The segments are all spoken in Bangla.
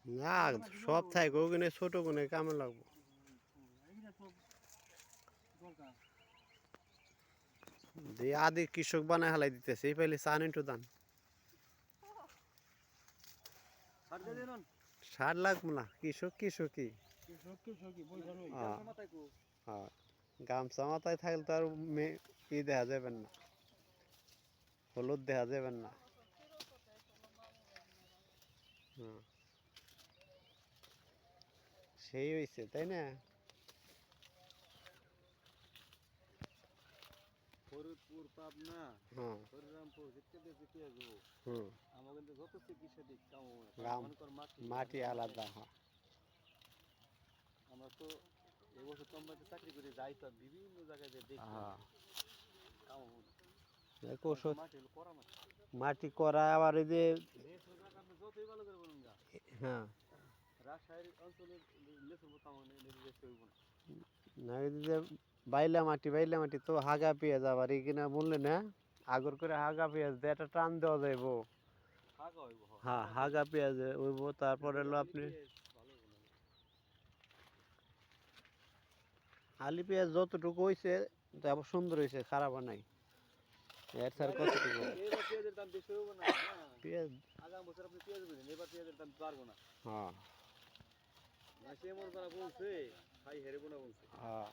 না সব থাকবে ওখানে ছোট কোনে কামে লাগবো। দিয়ে আদি কৃষক বানায় হালাই দিতেছে এই পাইলে চান একটু দান। সার লাগবো না, কৃষকই গামছা মাথায় থাকলে তো আর ই দেখা যাবেন না, হলুদ দেখা যাবেন না। সেই হয়েছে তাই না? ফরিদপুর, পাবনা, হরিরামপুর আমার কিন্তু যত চিকিৎসা দিক মাটি আলাদা। আমরা তো এবছর কোম্পানিতে চাকরি করে যাই তো বিভিন্ন জায়গায় দেখি মাটি করা আবার এই যে যতই ভালো করে বলুন গা হ্যাঁ রাজশাহী অঞ্চলের লেচুর মতো আমাদের হইব না, এই যে বাইলা মাটি তো হাগা পেঁয়াজ আবার এখানে বললে না আগর করে হাগা পেঁয়াজ দিয়ে একটা টান দেওয়া যাইব। হ্যাঁ হাগা পেঁয়াজ হইব। তারপরে হলো আপনি আলি পেঁয়াজ যতটুকু হয়েছে তারপর সুন্দর হয়েছে, খারাপ নাই। এর স্যার কতটুকু পেঁয়াজের দাম বেশি হইব না? পেঁয়াজ আগামী বছর আপনি পেঁয়াজ বুঝেন, এবার পেঁয়াজের দাম পারবো না। হ্যাঁ সে মন করা বলছে ভাই হেরেবো না বলছে। হ্যাঁ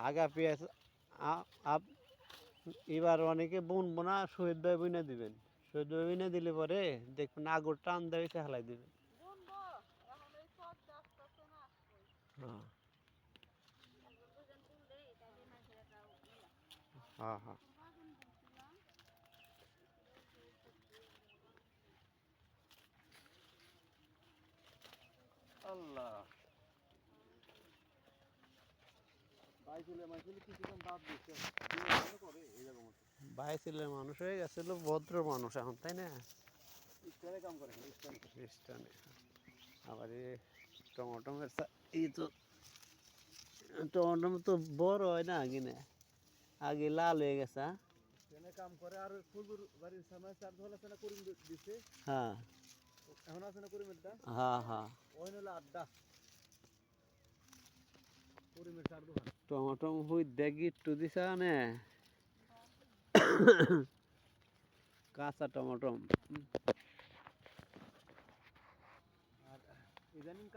আগা পেঁয়াজ এবার অনেকে বুনবো না, শহীদ ভাই বুনে দিবেন। শহীদ ভাই বুনে দিলে পরে দেখবেন আগর টান দেওয়া হেলাই দিবেন। হ্যাঁ হ্যাঁ হ্যাঁ আল্লাহ বাইরের মানুষ হয়ে গেছিল, ভদ্র মানুষ এখন তাই না? খ্রিস্টানে আবার টমেটোমের এই তো টমেটো তো বড় হয় না, আগে না আগে লাল হয়ে গেছে। কাম করে আর ফুলপুর বাড়ির সামনে চার ধল আছে না, করিম দিছে। হ্যাঁ এখন আছে না করিমেরটা? হ্যাঁ হ্যাঁ ওই হলো আড্ডা করিমের চার দোকান। টমেটো হুই দেখি একটু দিছে না কাঁচা টমেটো। আর ইদানিং